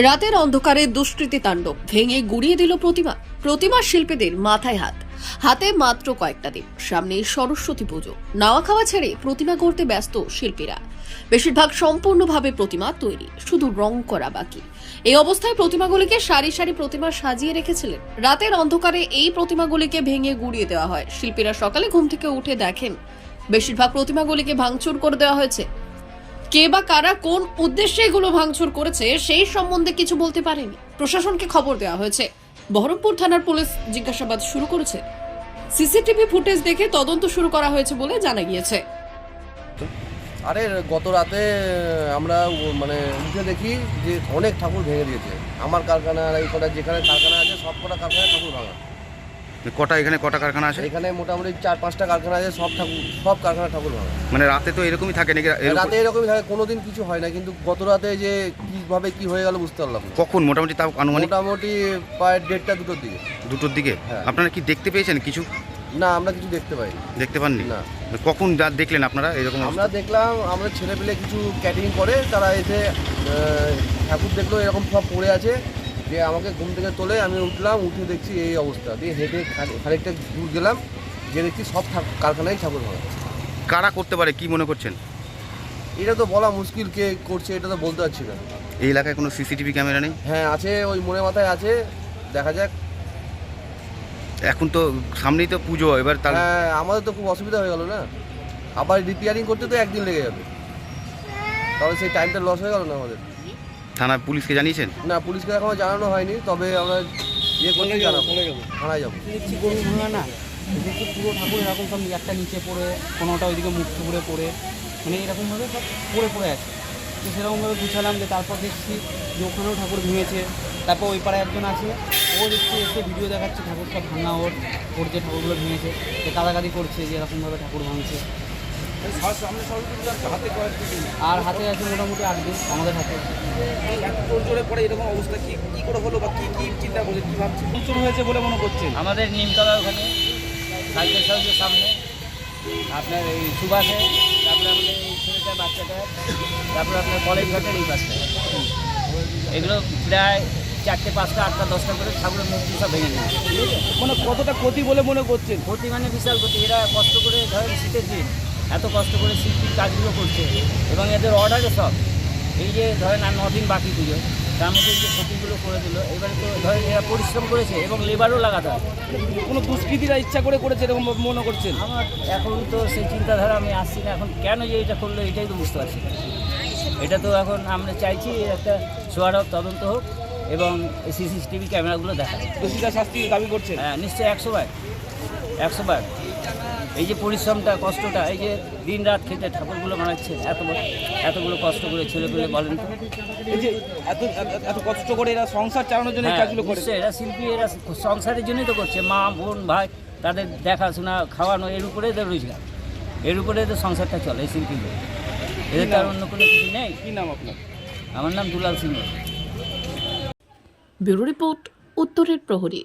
রাতের অন্ধকারে দুষ্কৃতী তাণ্ডব ভেঙে গুড়িয়ে দিল প্রতিমা শিল্পীদের মাথায় হাতে মাত্র কয়েকটা দিন। সামনে সরস্বতী পুজো, নাওয়া খাওয়া ছেড়ে প্রতিমা করতে ব্যস্ত শিল্পীরা। বেশিরভাগ সম্পূর্ণভাবে প্রতিমা তৈরি, শুধু রং করা বাকি। এই অবস্থায় প্রতিমাগুলিকে সারি সারি প্রতিমা সাজিয়ে রেখেছিলেন। রাতের অন্ধকারে এই প্রতিমাগুলিকে ভেঙে গুড়িয়ে দেওয়া হয়। শিল্পীরা সকালে ঘুম থেকে উঠে দেখেন বেশিরভাগ প্রতিমাগুলিকে ভাঙচুর করে দেওয়া হয়েছে। কে বা কারা কোন উদ্দেশ্যে এগুলো ভাঙচুর করেছে সেই সম্বন্ধে কিছু বলতে পারেনি। প্রশাসনকে খবর দেওয়া হয়েছে। বহরমপুর থানার পুলিশ জিজ্ঞাসাবাদ শুরু করেছে। সিসিটিভি ফুটেজ দেখে তদন্ত শুরু করা হয়েছে বলে জানা গিয়েছে। আরে গত রাতে আমরা উঠে দেখি যে অনেক ঠাকুর ভেঙে দিয়েছে। আমার কারখানা আর এই কটা যেখানে কারখানা আছে সব কটা কারখানায় ঠাকুর ভাঙা। এখানে কটা কারখানা আছে? এখানে মোটামুটি 4-5টা কারখানা আছে, সব কারখানা ঠাকুর ভাঙা। মানে রাতে তো এরকমই থাকে নাকি? রাতে এরকমই থাকে, কোনোদিন কিছু হয় না, কিন্তু গত রাতে যে কিভাবে কি হয়ে গেল বুঝতে পারলাম না। কখন মোটামুটি তাও আনুমানিক? মোটামুটি প্রায় 1:30 2টোর দিকে। 2টোর দিকে? হ্যাঁ। আপনারা কি দেখতে পেয়েছেন কিছু? না, আমরা কিছু দেখতে পাইনি। দেখতে পাননি? না। কখন দেখলেন আপনারা এরকম? আমরা দেখলাম, আমরা ছেলেপেলে কিছু ক্যাটারিং করে তারা এসে ঠাকুর দেখলো এরকম সব পড়ে আছে, যে আমাকে ঘুম থেকে তোলে। আমি উঠলাম, উঠে দেখছি এই অবস্থা। দিয়ে হেঁটে খানিকটা দূর গেলাম, যে দেখছি সব কারখানায় ঠাকুর ভাঙা। কারা করতে পারে কি মনে করছেন? এটা তো বলা মুশকিল, কে করছে এটা তো বলতে পারছি না। এই এলাকায় কোনো সিসিটিভি ক্যামেরা নেই? হ্যাঁ আছে, ওই মোড়ে মাথায় আছে, দেখা যাক। এখন তো সামনেই তো পুজো, এবার তার হ্যাঁ, আমাদের তো খুব অসুবিধা হয়ে গেল না। আবার রিপেয়ারিং করতে তো একদিন লেগে যাবে, তাহলে সেই টাইমটা লস হয়ে গেল না আমাদের। থানা পুলিশকে জানিয়েছেন? না, পুলিশকে এখনো জানানো হয়নি, তবে আমরা করতে জানাবো, থানায় যাবো। দেখছি গরু ভাঙা না, দেখছি পুরো ঠাকুর এরকম সব একটা নিচে পড়ে, কোনোটা ওইদিকে মুখ টুকরে পড়ে, মানে এরকমভাবে সব পড়ে আছে। তো সেরকমভাবে গুছালাম, যে তারপর দেখছি যে ওখানেও ঠাকুর ভেঙেছে। তারপর ওই পাড়ায় একজন আছে, ও দেখছি এসে ভিডিও দেখাচ্ছে ঠাকুর সব ভাঙা, ওর যে ঠাকুরগুলো ভেঙেছে সে কাদাকাদি করছে যে এরকমভাবে ঠাকুর ভাঙছে। আর হাতে আছে মোটামুটি 8 দিন আমাদের হাতে। জোরে পড়ে এরকম অবস্থা কি করে হলো বা কি চিন্তা করছে, কি ভাবছে শুরু হয়েছে বলে মনে করছেন? আমাদের নিমতলা ওখানে সাইকেল সাউন্ডের সামনে আপনার এই সুবাসে, তারপরে আমাদের এই ছেলেটার বাচ্চাটার, তারপরে আপনার কলেজ ঘাটের এই পাশটা, এগুলো প্রায় 4টে 5টা 8টা 10টা করে ঠাকুরের মূর্তি সব ভেঙে নিয়েছে। মানে কতটা ক্ষতি বলে মনে করছেন? ক্ষতি মানে বিশাল ক্ষতি। এরা কষ্ট করে ধরেন শীতের দিন এত কষ্ট করে শিল্পীর কাজগুলো করছে, এবং এদের অর্ডারে সব এই যে ধরেন আর 9 দিন বাকি পুজো, তার মধ্যে যে ক্ষতিগুলো করে দিল। এবারে তো ধরেন এরা পরিশ্রম করেছে এবং লেবারও লাগাতে হয়। কোনো দুষ্কৃতীরা ইচ্ছা করে করেছে এরকম মনে করছেন? আমার এখন তো সেই চিন্তাধারা আমি আসছি না। এখন কেন যে এটা করলো এটাই তো বুঝতে পারছি না। এটা তো এখন আমরা চাইছি একটা সোয়ারক তদন্ত হোক এবং সিসিটিভি ক্যামেরাগুলো দেখা। দোষীরা শাস্তি দাবি করছেন? হ্যাঁ নিশ্চয়ই, 100 বার। এই যে পরিশ্রমটা, কষ্টটা, এই যে দিন রাত খেতে ঠাকুরগুলো বানাচ্ছে, এতগুলো কষ্ট করে ছেলেপুলে বলেন তো। এই যে এত কষ্ট করে এরা সংসার চালানোর জন্য এই কাজগুলো করে। এরা শিল্পী, এরা সংসারের জন্যই তো করছে। মা বোন ভাই তাদের দেখাশোনা খাওয়ানো, এর উপরে এদের রোজগার, এর উপরে এদের সংসারটা চলে এই শিল্পীগুলো। এদের তার অন্য কোনো কিছু নেই। কি নাম আপনার? আমার নাম দুলাল সিংহ। ব্যুরো রিপোর্ট, উত্তরের প্রহরী।